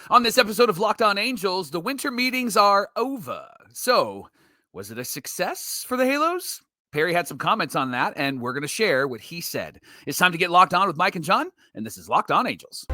On this episode of Locked On Angels, the winter meetings are over. So, was it a success for the Halos? Perry had some comments on that, and we're going to share what he said. It's time to get locked on with Mike and John, and this is Locked On Angels.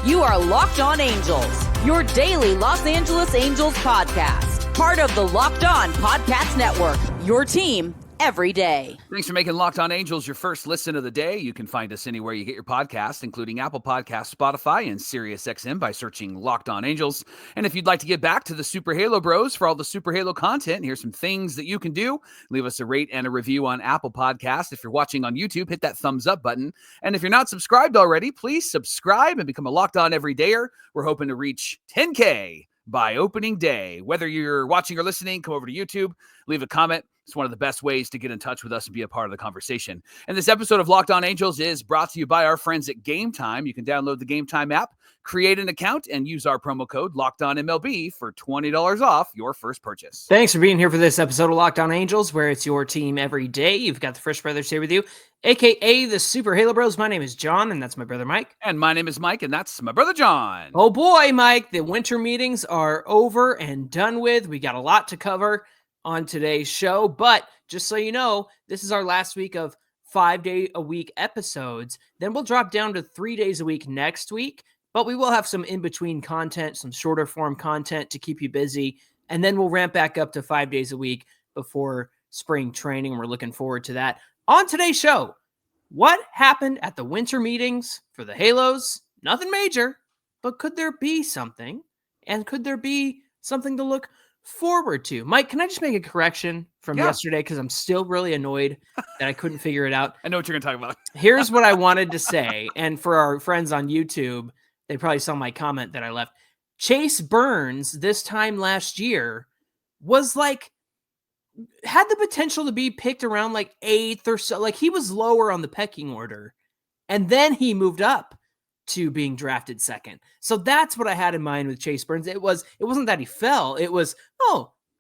You are Locked On Angels, your daily Los Angeles Angels podcast. Part of the Locked On Podcast Network, your team every day. Thanks for making Locked On Angels your first listen of the day. You can find us anywhere you get your podcast, including Apple Podcasts, Spotify, and SiriusXM by searching Locked On Angels. And if you'd like to get back to the Super Halo Bros for all the Super Halo content, here's some things that you can do. Leave us a rate and a review on Apple Podcasts. If you're watching on YouTube, hit that thumbs up button. And if you're not subscribed already, please subscribe and become a Locked On Everydayer. We're hoping to reach 10K by opening day. Whether you're watching or listening, come over to YouTube, leave a comment. It's one of the best ways to get in touch with us and be a part of the conversation. And this episode of Locked On Angels is brought to you by our friends at Gametime. You can download the Gametime app, create an account, and use our promo code LOCKEDONMLB for $20 off your first purchase. Thanks for being here for this episode of Locked On Angels, where it's your team every day. You've got the Frisch Brothers here with you, a.k.a. the Super Halo Bros. My name is John, and that's my brother Mike. And my name is Mike, and that's my brother John. Oh boy, Mike, the winter meetings are over and done with. We got a lot to cover on today's show, but just so you know, this is our last week of 5-day-a-week episodes. Then we'll drop down to 3 days a week next week, but we will have some in-between content, some shorter form content to keep you busy, and then we'll ramp back up to 5 days a week before spring training. We're looking forward to that. On today's show, what happened at the winter meetings for the Halos? Nothing major, but could there be something? And could there be something to look forward to? Mike, can I just make a correction from yesterday? Because I'm still really annoyed that I couldn't figure it out. I know what you're going to talk about. Here's what I wanted to say. And for our friends on YouTube, they probably saw my comment that I left. Chase Burns this time last year was had the potential to be picked around 8th or so. He was lower on the pecking order. And then he moved up to being drafted second. So that's what I had in mind with Chase Burns. It wasn't that he fell. It was,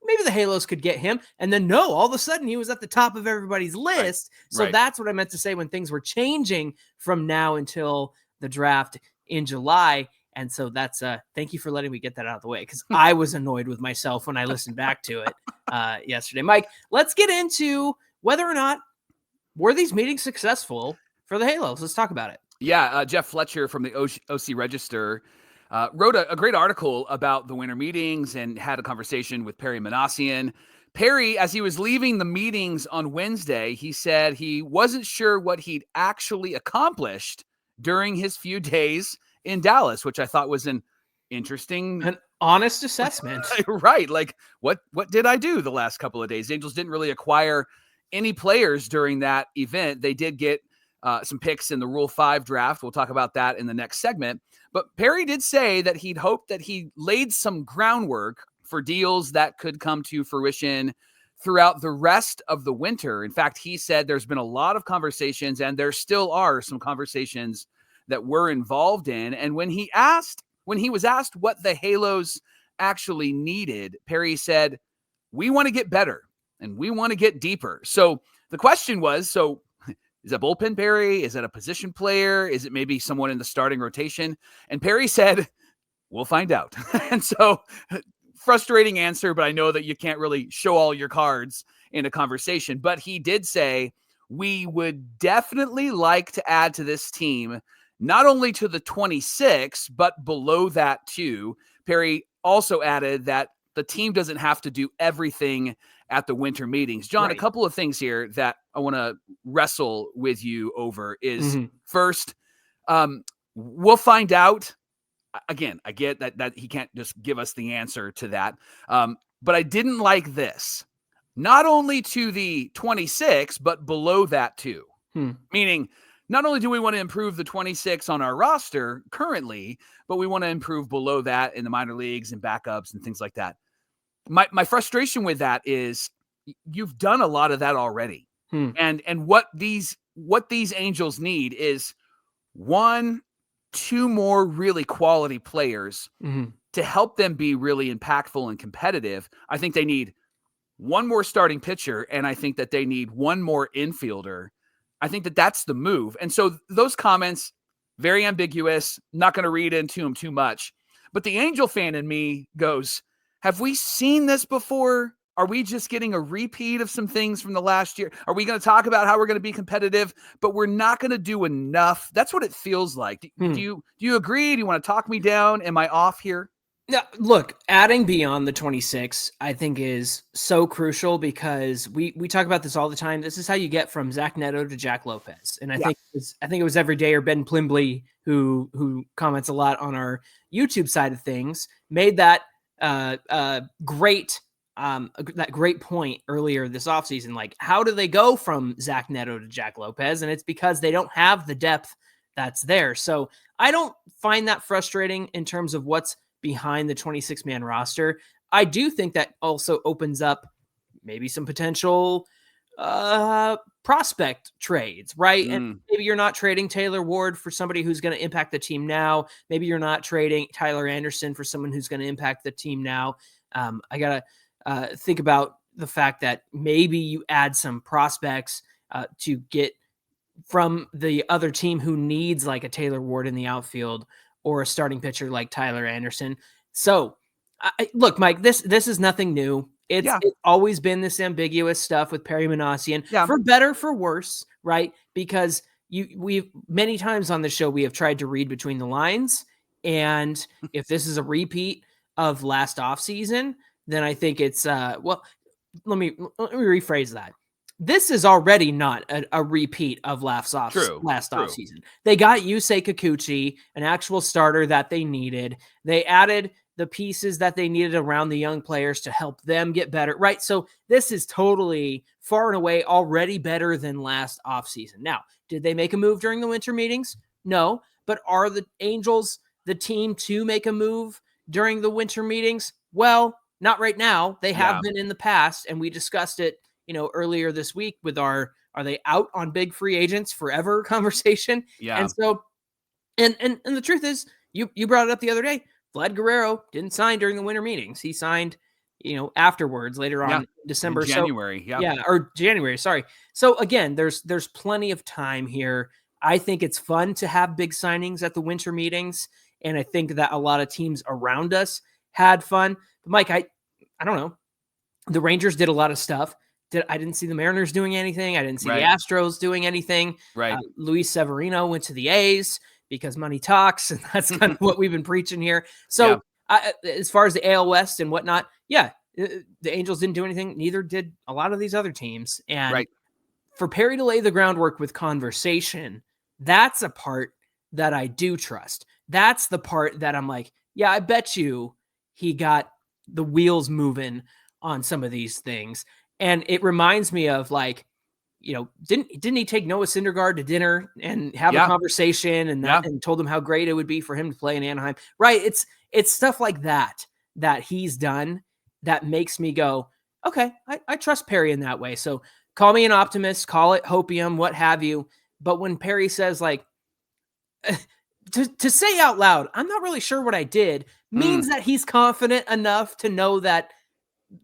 maybe the Halos could get him. And then all of a sudden he was at the top of everybody's list. Right. So that's what I meant to say when things were changing from now until the draft in July. And so that's thank you for letting me get that out of the way, because I was annoyed with myself when I listened back to it yesterday. Mike, let's get into whether or not were these meetings successful for the Halos. Let's talk about it. Yeah, Jeff Fletcher from the OC Register wrote a great article about the winter meetings and had a conversation with Perry Minasian. Perry, as he was leaving the meetings on Wednesday, he said he wasn't sure what he'd actually accomplished during his few days in Dallas, which I thought was an honest assessment. Right. What did I do the last couple of days? The Angels didn't really acquire any players during that event. They did get some picks in the Rule 5 draft. We'll talk about that in the next segment. But Perry did say that he'd hoped that he laid some groundwork for deals that could come to fruition throughout the rest of the winter. In fact, he said there's been a lot of conversations, and there still are some conversations that we're involved in. And when he was asked what the Halos actually needed, Perry said, "We want to get better and we want to get deeper." So the question was, is that bullpen Perry? Is that a position player? Is it maybe someone in the starting rotation? And Perry said, "We'll find out." And so frustrating answer, but I know that you can't really show all your cards in a conversation. But he did say, we would definitely like to add to this team, not only to the 26, but below that too. Perry also added that the team doesn't have to do everything at the winter meetings. John, Right. A couple of things here that I want to wrestle with you over is first, we'll find out. Again, I get that he can't just give us the answer to that. But I didn't like this. Not only to the 26, but below that too. Meaning, not only do we want to improve the 26 on our roster currently, but we want to improve below that in the minor leagues and backups and things like that. My frustration with that is you've done a lot of that already. And what these Angels need is 1-2 more really quality players to help them be really impactful and competitive. I think they need one more starting pitcher, and I think that they need one more infielder. I think that that's the move. And so those comments, very ambiguous, not going to read into them too much. But the Angel fan in me goes, have we seen this before? Are we just getting a repeat of some things from the last year? Are we going to talk about how we're going to be competitive, but we're not going to do enough? That's what it feels like. Do you agree? Do you want to talk me down? Am I off here? No, look, adding beyond the 26, I think is so crucial because we talk about this all the time. This is how you get from Zach Neto to Jack Lopez. And I think it was every day or Ben Plimbley who comments a lot on our YouTube side of things, made that great point earlier this offseason. Like, how do they go from Zach Neto to Jack Lopez? And it's because they don't have the depth that's there. So I don't find that frustrating in terms of what's behind the 26-man roster. I do think that also opens up maybe some potential prospect trades, right? And maybe you're not trading Taylor Ward for somebody who's going to impact the team now. Maybe you're not trading Tyler Anderson for someone who's going to impact the team now. I got to think about the fact that maybe you add some prospects to get from the other team who needs like a Taylor Ward in the outfield or a starting pitcher like Tyler Anderson. So look, Mike, this is nothing new. It's always been this ambiguous stuff with Perry Minasian, for better, for worse, right? Because we've many times on the show, we have tried to read between the lines. And if this is a repeat of last offseason, then I think it's, let me rephrase that. This is already not a repeat of last offseason. They got Yusei Kikuchi, an actual starter that they needed. They added the pieces that they needed around the young players to help them get better, right? So this is totally far and away already better than last offseason. Now, did they make a move during the winter meetings? No, but are the Angels the team to make a move during the winter meetings? Well, not right now. They have been in the past, and we discussed it earlier this week with are they out on big free agents forever conversation. Yeah. And so, and the truth is, you brought it up the other day. Vlad Guerrero didn't sign during the winter meetings. He signed, afterwards later on in December, in January. Or January. Sorry. So again, there's plenty of time here. I think it's fun to have big signings at the winter meetings. And I think that a lot of teams around us had fun. But Mike, I don't know. The Rangers did a lot of stuff. I didn't see the Mariners doing anything. I didn't see the Astros doing anything. Right. Luis Severino went to the A's because money talks, and that's kind of what we've been preaching here. So as far as the AL West and whatnot, the Angels didn't do anything. Neither did a lot of these other teams. And for Perry to lay the groundwork with conversation, that's a part that I do trust. That's the part that I'm like, I bet you he got the wheels moving on some of these things. And it reminds me of didn't he take Noah Syndergaard to dinner and have a conversation and told him how great it would be for him to play in Anaheim? Right. It's stuff like that he's done that makes me go, okay, I trust Perry in that way. So call me an optimist, call it hopium, what have you. But when Perry says to say out loud, I'm not really sure what I did, means that he's confident enough to know that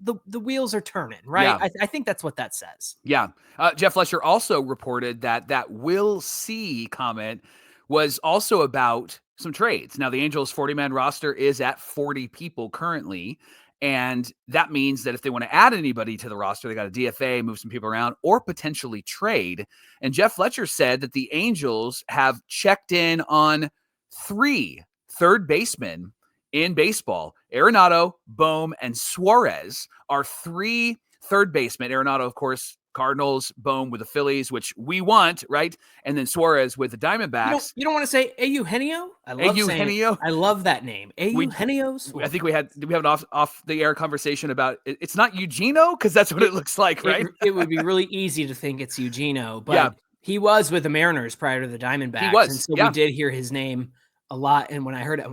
the wheels are turning, right? I think that's what that says. Yeah. Jeff Fletcher also reported that we'll see comment was also about some trades. Now, the Angels 40-man roster is at 40 people currently. And that means that if they want to add anybody to the roster, they got a DFA, move some people around, or potentially trade. And Jeff Fletcher said that the Angels have checked in on 3 third basemen in baseball. Arenado, Bohm, and Suarez are 3 third basemen. Arenado, of course, Cardinals, Bohm with the Phillies, which we want, right? And then Suarez with the Diamondbacks. You don't want to say Eugenio? I love Eugenio. I love that name. Eugenio. I think we have an off the air conversation about it's not Eugenio, because that's what it looks like, right? It would be really easy to think it's Eugenio, but he was with the Mariners prior to the Diamondbacks. He was, and so we did hear his name a lot. And when I heard it,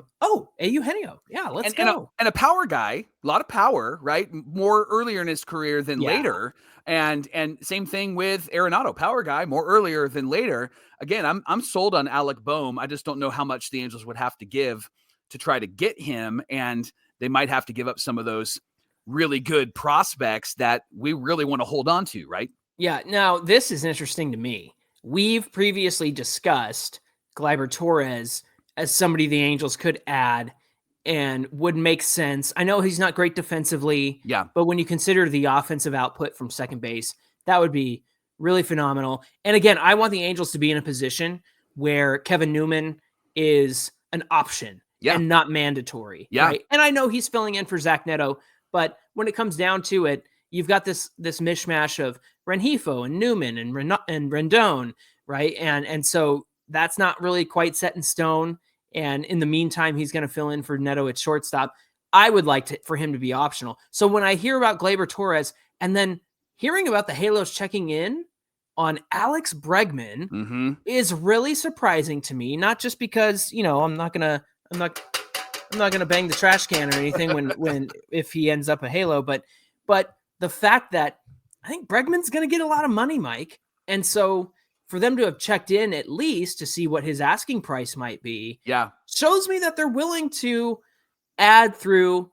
Eugenio. Yeah, let's go. And a power guy, a lot of power, right? More earlier in his career than later. And same thing with Arenado, power guy, more earlier than later. Again, I'm sold on Alec Bohm. I just don't know how much the Angels would have to give to try to get him. And they might have to give up some of those really good prospects that we really want to hold on to, right? Yeah. Now, this is interesting to me. we've previously discussed Gleyber Torres as somebody the Angels could add and would make sense. I know he's not great defensively, but when you consider the offensive output from second base, that would be really phenomenal. And again, I want the Angels to be in a position where Kevin Newman is an option and not mandatory. Right? And I know he's filling in for Zach Neto, but when it comes down to it, you've got this mishmash of Rengifo and Newman and Rendon, right? And so that's not really quite set in stone. And in the meantime, he's going to fill in for Neto at shortstop. I would like for him to be optional. So when I hear about Gleyber Torres and then hearing about the Halos checking in on Alex Bregman is really surprising to me. Not just because, I'm not gonna bang the trash can or anything if he ends up a Halo, but the fact that I think Bregman's going to get a lot of money, Mike. And so for them to have checked in at least to see what his asking price might be, shows me that they're willing to add through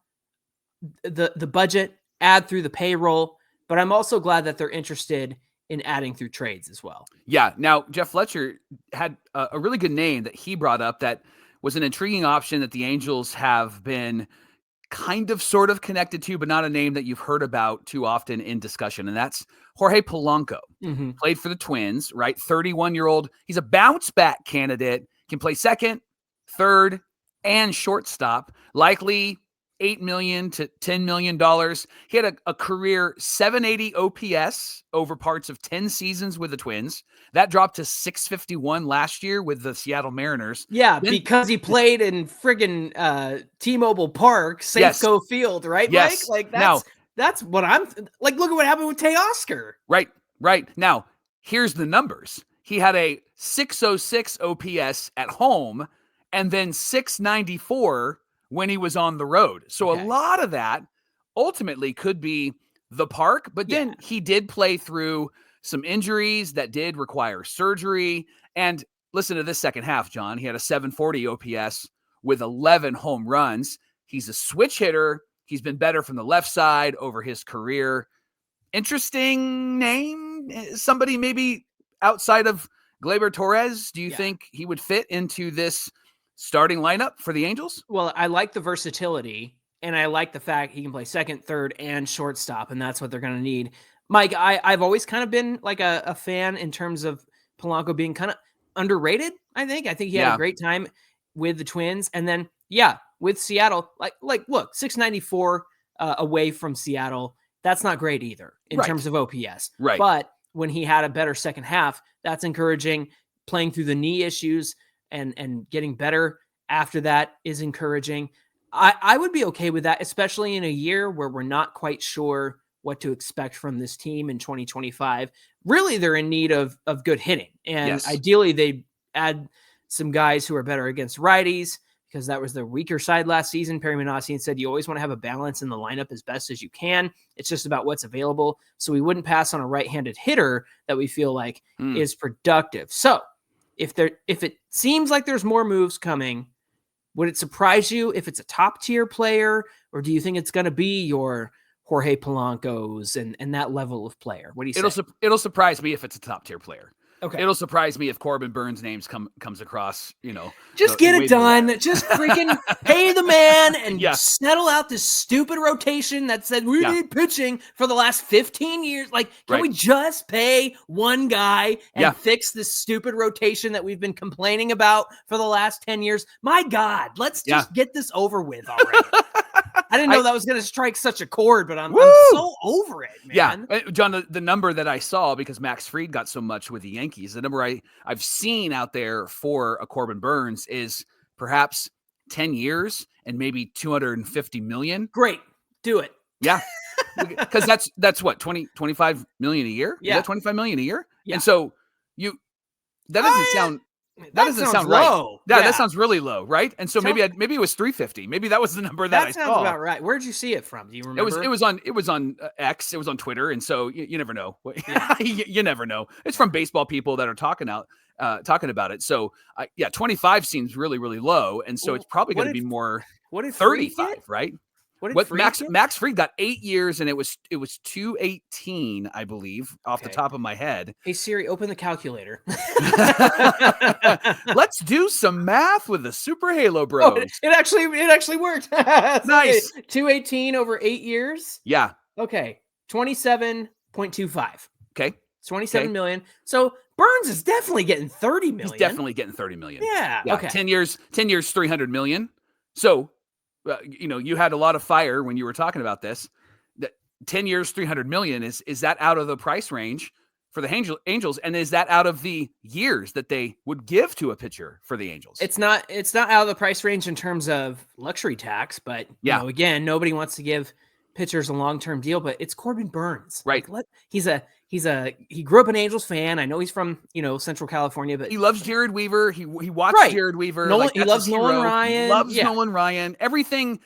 the budget, add through the payroll, but I'm also glad that they're interested in adding through trades as well. Yeah. Now, Jeff Fletcher had a really good name that he brought up that was an intriguing option that the Angels have been kind of sort of connected to, but not a name that you've heard about too often in discussion. And that's Jorge Polanco. Played for the Twins, right? 31-year-old. He's a bounce back candidate, can play second, third, and shortstop. Likely $8 million to $10 million. He had a career 780 OPS over parts of 10 seasons with the Twins. That dropped to 651 last year with the Seattle Mariners. Yeah, because he played in friggin' T-Mobile Park, Safeco Field, right, Mike? Like that's what I'm like. Look at what happened with Teoscar. Right. Now, here's the numbers. He had a 606 OPS at home and then 694 when he was on the road. So a lot of that ultimately could be the park, but then he did play through some injuries that did require surgery. And listen to this second half, John. He had a 740 OPS with 11 home runs. He's a switch hitter. He's been better from the left side over his career. Interesting name. Somebody maybe outside of Gleyber Torres. Do you think he would fit into this starting lineup for the Angels? Well, I like the versatility, and I like the fact he can play second, third, and shortstop, and that's what they're going to need. Mike, I've always kind of been like a fan in terms of Polanco being kind of underrated, I think. I think he had a great time with the Twins. And then, with Seattle, like look, 694 away from Seattle, that's not great either in terms of OPS. Right. But when he had a better second half, that's encouraging. Playing through the knee issues and getting better after that is encouraging. I would be okay with that, especially in a year where we're not quite sure what to expect from this team in 2025. Really, they're in need of good hitting. And ideally, they add some guys who are better against righties because that was their weaker side last season. Perry Minasian said you always want to have a balance in the lineup as best as you can. It's just about what's available. So we wouldn't pass on a right-handed hitter that we feel like is productive. So if it seems like there's more moves coming, would it surprise you if it's a top-tier player, or do you think it's going to be your Jorge Polanco's and that level of player? What do you say? It'll surprise me if it's a top-tier player. Okay. It'll surprise me if Corbin Burns' names comes across, Just get it done. Just freaking pay the man and settle out this stupid rotation that said we need pitching for the last 15 years. Like, can we just pay one guy and fix this stupid rotation that we've been complaining about for the last 10 years? My God, let's just get this over with already. I didn't know that was going to strike such a chord, but I'm so over it, man. Yeah, John, the number that I saw, because Max Fried got so much with the Yankees, the number I've seen out there for a Corbin Burns is perhaps 10 years and maybe $250 million. Great. Do it. Yeah. Because that's what, 25 million a year? Yeah. 25 million a year? Yeah. And so that doesn't sound... That doesn't sound low. Right. Yeah, that sounds really low, right? And so maybe it was 350. Maybe that was the number that I saw. That sounds about right. Where'd you see it from? Do you remember? It was on X. It was on Twitter, and so you never know. You never know. It's from baseball people that are talking about it. So 25 seems really, really low, and so it's probably going to be more. What if 35, right? What did What Fried get? Max Fried got 8 years, and it was 218, I believe, off the Okay. top of my head. Hey Siri, open the calculator. Let's do some math with the Super Halo Oh, Bros. it actually worked. So, Nice. okay, 218 over 8 years. Yeah. Okay, 27.25. Okay. 27 million. So Burns is definitely getting 30 million. He's definitely getting 30 million. Yeah. Okay. 10 years, 300 million. So, you had a lot of fire when you were talking about this. 10 years, 300 million. Is that out of the price range for the Angels? And is that out of the years that they would give to a pitcher for the Angels? It's not out of the price range in terms of luxury tax, but again, nobody wants to give pitchers a long-term deal, but it's Corbin Burns. Right. Like, he grew up an Angels fan. I know he's from, Central California, but he loves Jared Weaver. He watched Jared Weaver. He loves Nolan Ryan. He loves Nolan Ryan. Everything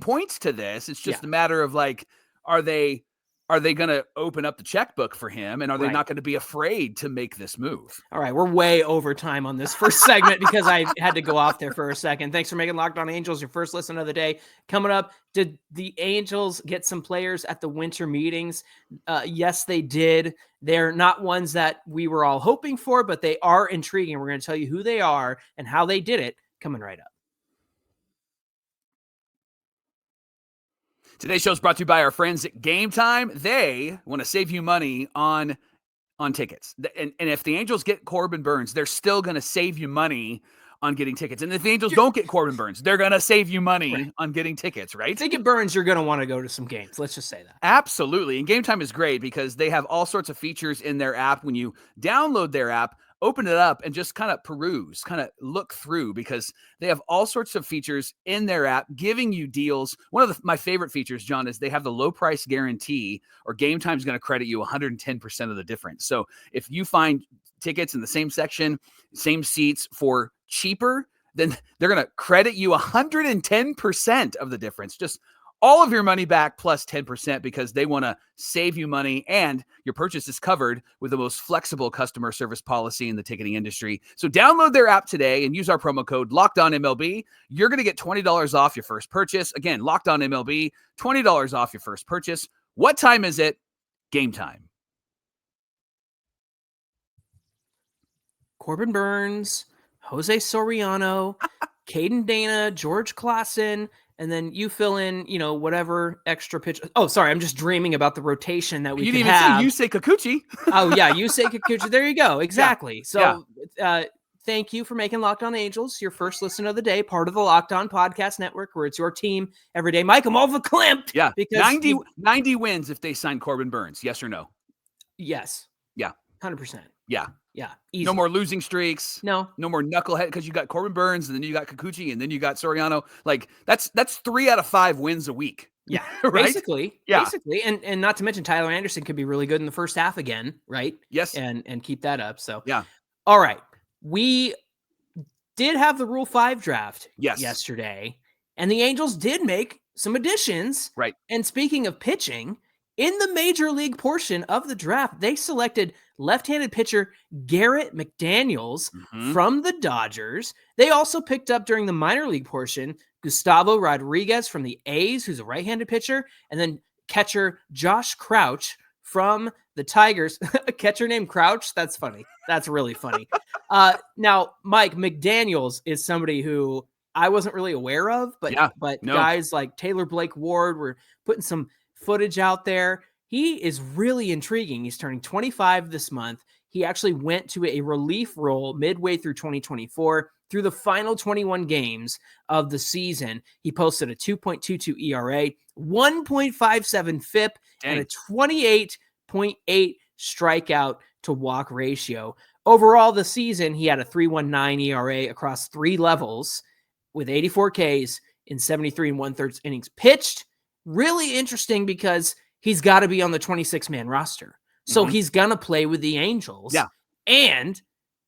points to this. It's just a matter of like, are they going to open up the checkbook for him, and are they not going to be afraid to make this move? All right, we're way over time on this first segment because I had to go off there for a second. Thanks for making Locked On Angels your first listen of the day. Coming up, did the Angels get some players at the winter meetings? Yes, they did. They're not ones that we were all hoping for, but they are intriguing. We're going to tell you who they are and how they did it coming right up. Today's show is brought to you by our friends at Gametime. They want to save you money on tickets. And if the Angels get Corbin Burns, they're still going to save you money on getting tickets. And if the Angels don't get Corbin Burns, they're going to save you money on getting tickets, right? If they get Burns, you're going to want to go to some games. Let's just say that. Absolutely. And Gametime is great because they have all sorts of features in their app. When you download their app, open it up and just kind of peruse, kind of look through, because they have all sorts of features in their app giving you deals. One of my favorite features, John, is they have the low price guarantee, or Gametime is going to credit you 110% of the difference. So if you find tickets in the same section, same seats for cheaper, then they're going to credit you 110% of the difference. Just all of your money back plus 10%, because they want to save you money, and your purchase is covered with the most flexible customer service policy in the ticketing industry. So download their app today and use our promo code LOCKEDONMLB. You're going to get $20 off your first purchase. Again, LOCKEDONMLB, $20 off your first purchase. What time is it? Gametime. Corbin Burns, Jose Soriano, Caden Dana, George Klassen, and then you fill in, whatever extra pitch. Oh, sorry, I'm just dreaming about the rotation that we you could didn't have. even say Yusei Kikuchi. Oh, yeah, Yusei Kikuchi. There you go. Exactly. So thank you for making Locked On Angels your first listen of the day, part of the Locked On Podcast Network, where it's your team every day. Mike, I'm all verklempt. Yeah, because 90 wins if they sign Corbin Burns. Yes or no? Yes. Yeah. 100%. Yeah. Yeah. Easy. No more losing streaks. No more knucklehead, because you got Corbin Burns, and then you got Kikuchi, and then you got Soriano. Like that's 3 out of 5 wins a week. Yeah. Right? Basically. And not to mention Tyler Anderson could be really good in the first half again, right? Yes. And keep that up. So yeah. All right. We did have the Rule 5 draft yesterday, and the Angels did make some additions. Right. And speaking of pitching, in the major league portion of the draft, they selected left-handed pitcher Garrett McDaniels from the Dodgers. They also picked up during the minor league portion Gustavo Rodriguez from the A's, who's a right-handed pitcher, and then catcher Josh Crouch from the Tigers. A catcher named Crouch? That's funny. That's really funny. Now, Mike, McDaniels is somebody who I wasn't really aware of, but guys like Taylor Blake Ward were putting some footage out there. He is really intriguing. He's turning 25 this month. He actually went to a relief role midway through 2024. Through the final 21 games of the season, he posted a 2.22 ERA, 1.57 FIP, and a 28.8 strikeout to walk ratio. Overall, the season, he had a 3.19 ERA across 3 levels with 84 Ks in 73 1/3 innings pitched. Really interesting because he's got to be on the 26-man roster. So he's going to play with the Angels. Yeah. And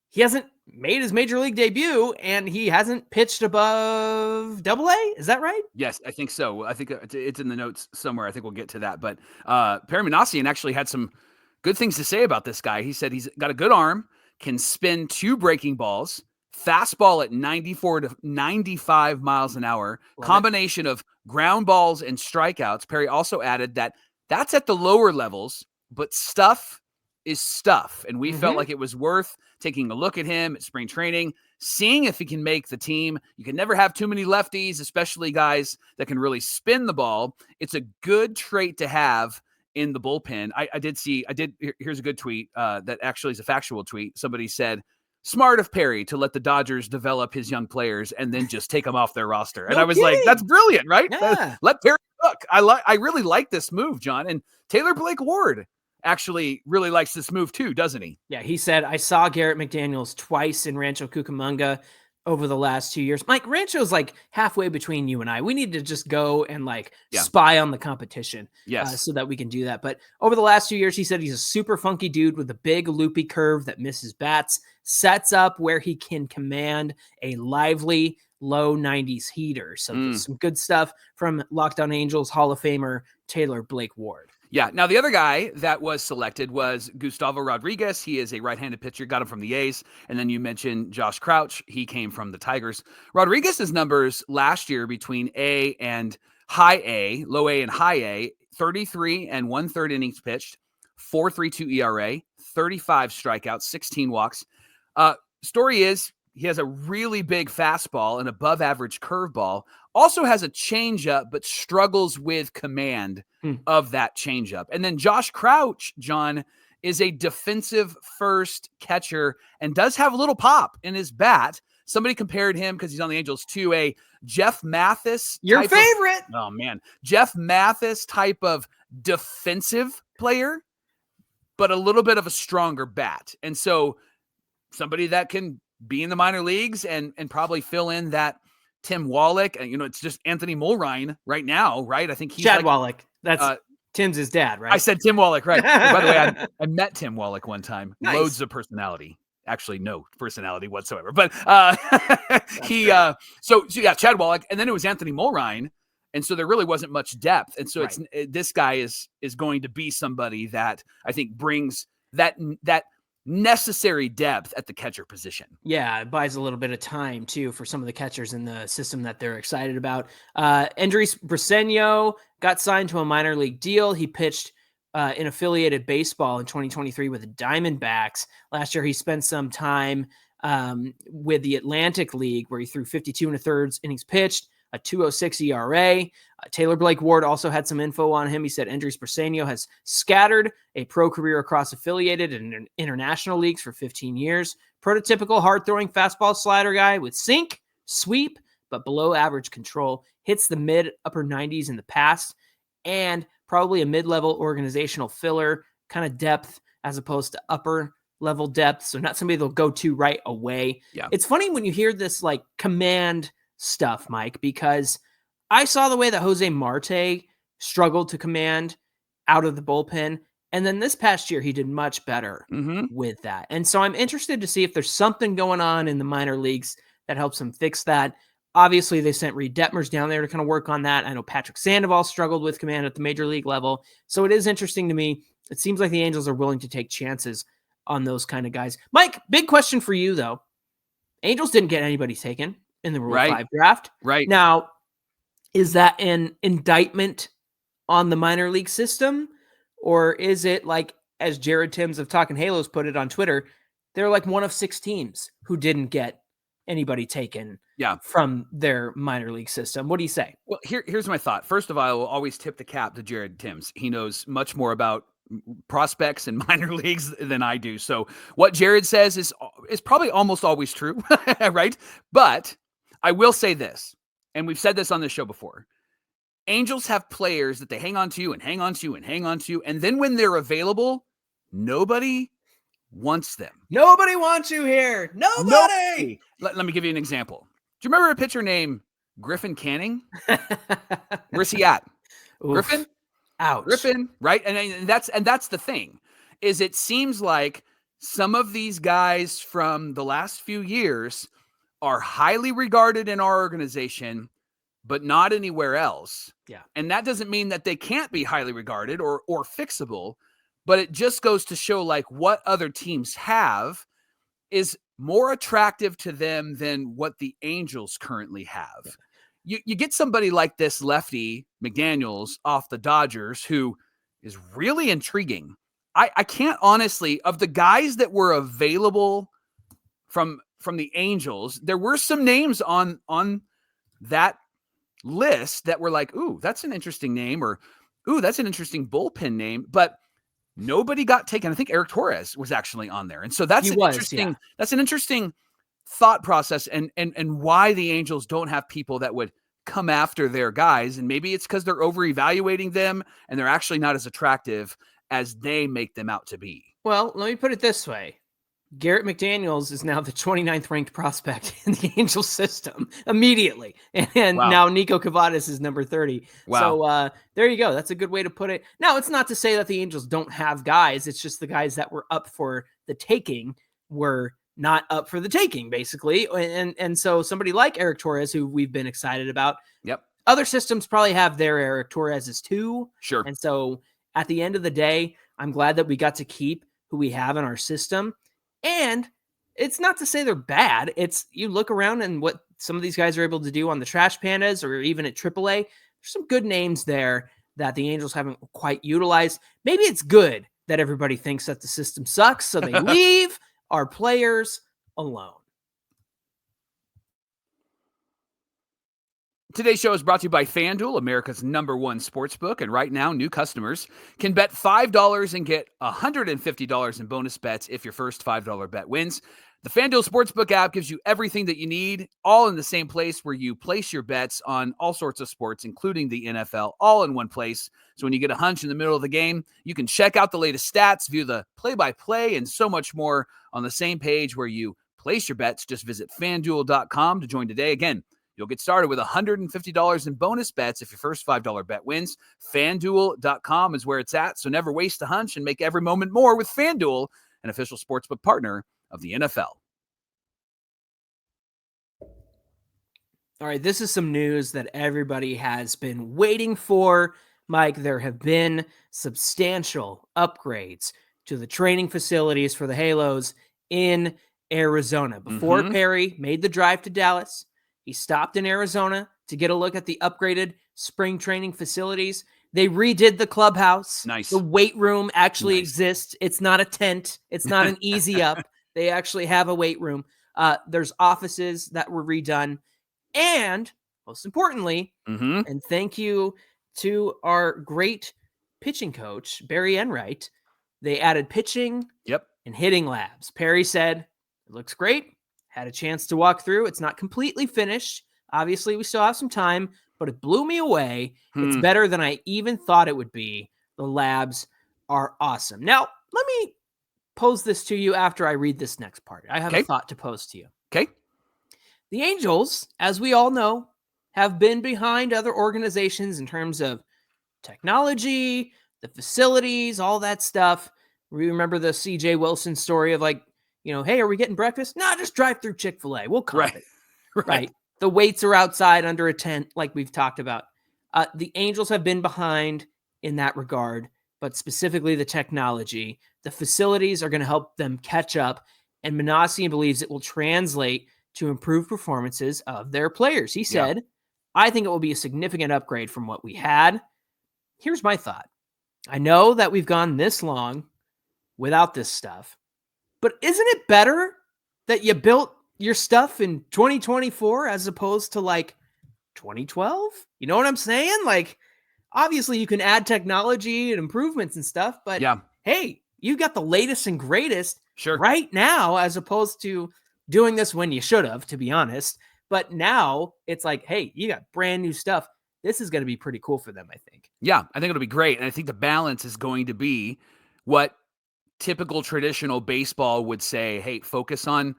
he hasn't made his major league debut, and he hasn't pitched above AA. Is that right? Yes, I think so. I think it's in the notes somewhere. I think we'll get to that. But Perry Minasian actually had some good things to say about this guy. He said he's got a good arm, can spin 2 breaking balls, fastball at 94 to 95 miles an hour, Love combination of ground balls and strikeouts. Perry also added that that's at the lower levels, but stuff is stuff. And we felt like it was worth taking a look at him at spring training, seeing if he can make the team. You can never have too many lefties, especially guys that can really spin the ball. It's a good trait to have in the bullpen. Here's a good tweet that actually is a factual tweet. Somebody said, smart of Perry to let the Dodgers develop his young players and then just take them off their roster. And I was like, that's brilliant, right? Yeah. Let Perry cook. I really like this move, John. And Taylor Blake Ward actually really likes this move too, doesn't he? Yeah, he said, I saw Garrett McDaniels twice in Rancho Cucamonga over the last 2 years. Mike, Rancho's like halfway between you and I. We need to just go and spy on the competition so that we can do that. But over the last 2 years, he said he's a super funky dude with a big loopy curve that misses bats, sets up where he can command a lively low 90s heater. So some good stuff from Locked On Angels Hall of Famer Taylor Blake Ward. Yeah. Now, the other guy that was selected was Gustavo Rodriguez. He is a right-handed pitcher, got him from the A's. And then you mentioned Josh Crouch. He came from the Tigers. Rodriguez's numbers last year between A and high A, low A and high A, 33 and 1/3 innings pitched, 4.32 ERA, 35 strikeouts, 16 walks. Story is, he has a really big fastball, an above-average curveball, also has a changeup, but struggles with command of that changeup. And then Josh Crouch, John, is a defensive first catcher and does have a little pop in his bat. Somebody compared him, because he's on the Angels, to a Jeff Mathis. Your favorite. Jeff Mathis type of defensive player, but a little bit of a stronger bat. And so somebody that can be in the minor leagues and probably fill in that Tim Wallach. It's just Anthony Mulrine right now, right? I think he's Chad Wallach. That's Tim's his dad, right? I said Tim Wallach, right? By the way, I met Tim Wallach one time. Nice. Loads of personality. Actually, no personality whatsoever. But Chad Wallach, and then it was Anthony Mulrine, and so there really wasn't much depth. And so this guy is going to be somebody that I think brings that necessary depth at the catcher position. Yeah, it buys a little bit of time too for some of the catchers in the system that they're excited about. Andres Briseño got signed to a minor league deal. He pitched in affiliated baseball in 2023 with the Diamondbacks. Last year, he spent some time with the Atlantic League, where he threw 52 1/3 innings pitched, a 2.06 ERA. Taylor Blake Ward also had some info on him. He said Andres Briseño has scattered a pro career across affiliated and international leagues for 15 years. Prototypical hard-throwing fastball slider guy with sink, sweep, but below average control. Hits the mid-upper 90s in the past, and probably a mid-level organizational filler, kind of depth as opposed to upper-level depth. So not somebody they'll go to right away. Yeah. It's funny when you hear this command stuff, Mike, because I saw the way that Jose Marte struggled to command out of the bullpen. And then this past year, he did much better with that. And so I'm interested to see if there's something going on in the minor leagues that helps him fix that. Obviously, they sent Reed Detmers down there to kind of work on that. I know Patrick Sandoval struggled with command at the major league level. So it is interesting to me. It seems like the Angels are willing to take chances on those kind of guys. Mike, big question for you, though. Angels didn't get anybody taken in the Rule 5 draft. Right. Now, is that an indictment on the minor league system? Or is it as Jared Timms of Talkin' Halos put it on Twitter, they're one of 6 teams who didn't get anybody taken from their minor league system? What do you say? Well, here's my thought. First of all, I will always tip the cap to Jared Timms. He knows much more about prospects and minor leagues than I do. So what Jared says is probably almost always true, right? But I will say this, and we've said this on this show before. Angels have players that they hang on to and hang on to and hang on to, and then when they're available, nobody wants them. Nobody wants you here. Nobody. Let me give you an example. Do you remember a pitcher named Griffin Canning? Where's he at? Oof. Griffin? Ouch. Griffin, right? And that's the thing, is it seems like some of these guys from the last few years are highly regarded in our organization, but not anywhere else. Yeah. And that doesn't mean that they can't be highly regarded or fixable, but it just goes to show what other teams have is more attractive to them than what the Angels currently have. You get somebody like this lefty McDaniels off the Dodgers who is really intriguing. I can't honestly, of the guys that were available from the Angels, there were some names on that list that were like, ooh, that's an interesting name, or ooh, that's an interesting bullpen name, but nobody got taken. I think Eric Torres was actually on there. And so that's an interesting thought process and why the Angels don't have people that would come after their guys. And maybe it's because they're over evaluating them and they're actually not as attractive as they make them out to be. Well, let me put it this way. Garrett McDaniels is now the 29th ranked prospect in the Angels system immediately. And now Nico Cavadas is number 30. Wow. So there you go. That's a good way to put it. Now, it's not to say that the Angels don't have guys. It's just the guys that were up for the taking were not up for the taking, basically. And so somebody like Eric Torres, who we've been excited about. Yep. Other systems probably have their Eric Torreses too. Sure. And so at the end of the day, I'm glad that we got to keep who we have in our system. And it's not to say they're bad. It's you look around and what some of these guys are able to do on the Trash Pandas or even at AAA. There's some good names there that the Angels haven't quite utilized. Maybe it's good that everybody thinks that the system sucks, so they leave our players alone. Today's show is brought to you by FanDuel, America's #1 sportsbook. And right now, new customers can bet $5 and get $150 in bonus bets if your first $5 bet wins. The FanDuel Sportsbook app gives you everything that you need, all in the same place where you place your bets on all sorts of sports, including the NFL, all in one place. So when you get a hunch in the middle of the game, you can check out the latest stats, view the play-by-play, and so much more on the same page where you place your bets. Just visit FanDuel.com to join today. Again, you'll get started with $150 in bonus bets if your first $5 bet wins. FanDuel.com is where it's at, so never waste a hunch and make every moment more with FanDuel, an official sportsbook partner of the NFL. All right, this is some news that everybody has been waiting for. Mike, there have been substantial upgrades to the training facilities for the Halos in Arizona. Before Perry made the drive to Dallas, he stopped in Arizona to get a look at the upgraded spring training facilities. They redid the clubhouse. Nice. The weight room actually exists. It's not a tent. It's not an easy up. They actually have a weight room. There's offices that were redone. And most importantly, and thank you to our great pitching coach, Barry Enright, they added pitching and hitting labs. Perry said, it looks great. Had a chance to walk through. It's not completely finished. Obviously, we still have some time, but it blew me away. It's better than I even thought it would be. The labs are awesome. Now, let me pose this to you after I read this next part. I have a thought to pose to you. Okay. The Angels, as we all know, have been behind other organizations in terms of technology, the facilities, all that stuff. We remember the CJ Wilson story of like, you know, hey, are we getting breakfast? No, just drive through Chick-fil-A. We'll come. Right. The weights are outside under a tent, like we've talked about. The Angels have been behind in that regard, but specifically the technology. The facilities are going to help them catch up, and Minasian believes it will translate to improved performances of their players. He said, I think it will be a significant upgrade from what we had. Here's my thought. I know that we've gone this long without this stuff, but isn't it better that you built your stuff in 2024 as opposed to like 2012? You know what I'm saying? Like, obviously you can add technology and improvements and stuff, but hey, you got the latest and greatest right now, as opposed to doing this when you should have, to be honest. But now it's like, hey, you got brand new stuff. This is going to be pretty cool for them, I think. Yeah, I think it'll be great. And I think the balance is going to be what typical traditional baseball would say, hey, focus on,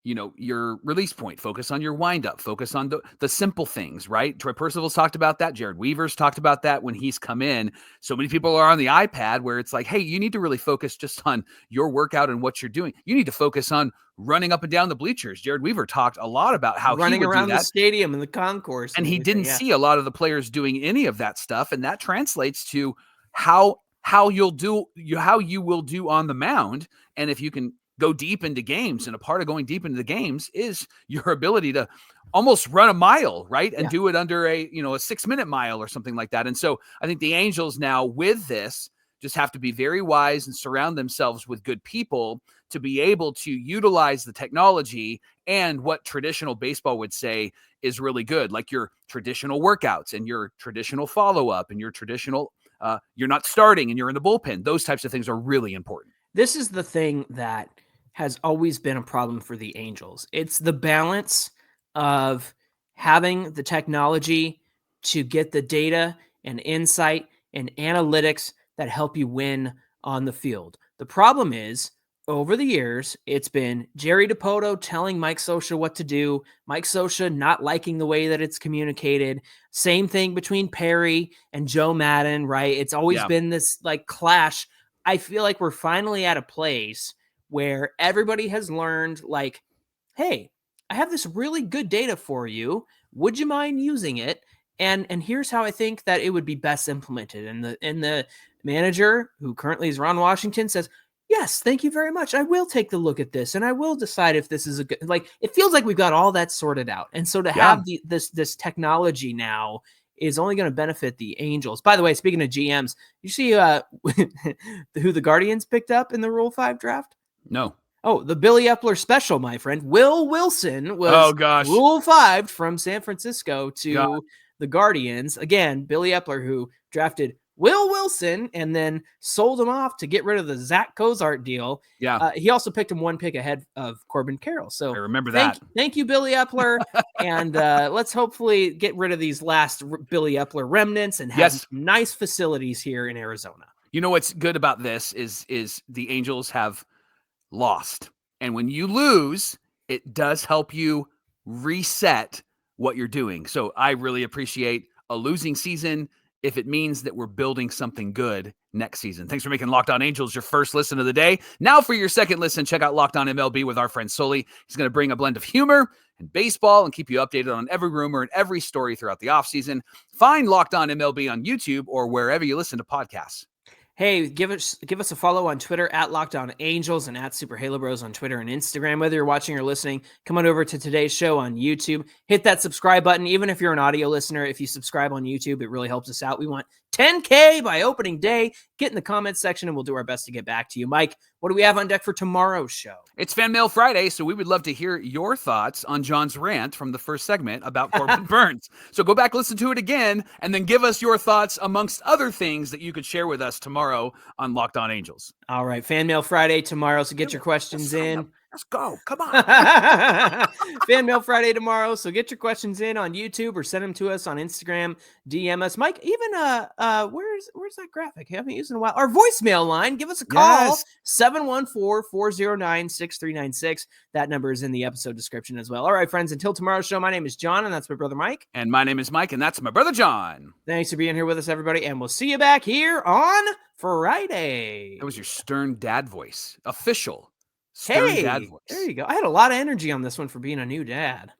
you know, your release point, focus on your windup, focus on the simple things, right? Troy Percival's talked about that. Jared Weaver's talked about that when he's come in. So many people are on the iPad where it's like, hey, you need to really focus just on your workout and what you're doing. You need to focus on running up and down the bleachers. Jared Weaver talked a lot about how running he would around do that. The stadium and the concourse. And he didn't see a lot of the players doing any of that stuff. And that translates to how you will do on the mound. And if you can go deep into games. And a part of going deep into the games is your ability to almost run a mile, right? And do it under a 6-minute mile or something like that. And so I think the Angels now with this just have to be very wise and surround themselves with good people to be able to utilize the technology and what traditional baseball would say is really good, like your traditional workouts and your traditional follow-up and your traditional, you're not starting and you're in the bullpen. Those types of things are really important. This is the thing that has always been a problem for the Angels. It's the balance of having the technology to get the data and insight and analytics that help you win on the field. The problem is, over the years, it's been Jerry DiPoto telling Mike Scioscia what to do, Mike Scioscia not liking the way that it's communicated. Same thing between Perry and Joe Madden, right? It's always been this like clash. I feel like we're finally at a place where everybody has learned, like, hey, I have this really good data for you. Would you mind using it? And here's how I think that it would be best implemented. And the manager, who currently is Ron Washington, says, yes, thank you very much. I will take the look at this and I will decide if this is a good, like, it feels like we've got all that sorted out. And so to have this technology now is only going to benefit the Angels. By the way, speaking of GMs, you see who the Guardians picked up in the Rule 5 draft? No. Oh, the Billy Epler special, my friend. Will Wilson was Rule 5 from San Francisco to the Guardians. Again, Billy Epler, who drafted Will Wilson and then sold him off to get rid of the Zach Cozart deal. Yeah. He also picked him one pick ahead of Corbin Carroll. So I remember that. Thank you, Billy Epler. And let's hopefully get rid of these last Billy Epler remnants and have some nice facilities here in Arizona. You know what's good about this is the Angels have lost. And when you lose, it does help you reset what you're doing. So I really appreciate a losing season if it means that we're building something good next season. Thanks for making Locked On Angels your first listen of the day. Now for your second listen, check out Locked On MLB with our friend Sully. He's going to bring a blend of humor and baseball and keep you updated on every rumor and every story throughout the offseason. Find Locked On MLB on YouTube or wherever you listen to podcasts. Hey, give us a follow on Twitter at Locked On Angels and at Super Halo Bros on Twitter and Instagram. Whether you're watching or listening, come on over to today's show on YouTube. Hit that subscribe button. Even if you're an audio listener, if you subscribe on YouTube, it really helps us out. We want 10K by opening day. Get in the comments section and we'll do our best to get back to you. Mike, what do we have on deck for tomorrow's show? It's Fan Mail Friday, so we would love to hear your thoughts on John's rant from the first segment about Corbin Burns. So go back, listen to it again, and then give us your thoughts amongst other things that you could share with us tomorrow on Locked On Angels. All right, Fan Mail Friday tomorrow, so get your questions in. Let's go. Come on. Fan Mail Friday tomorrow. So get your questions in on YouTube or send them to us on Instagram, DM us. Mike, even where's that graphic? I haven't used it in a while. Our voicemail line. Give us a call. 714-409-6396. That number is in the episode description as well. All right, friends, until tomorrow's show, my name is John, and that's my brother Mike. And my name is Mike, and that's my brother John. Thanks for being here with us, everybody, and we'll see you back here on Friday. That was your stern dad voice. Official. Stern dad voice. There you go. I had a lot of energy on this one for being a new dad.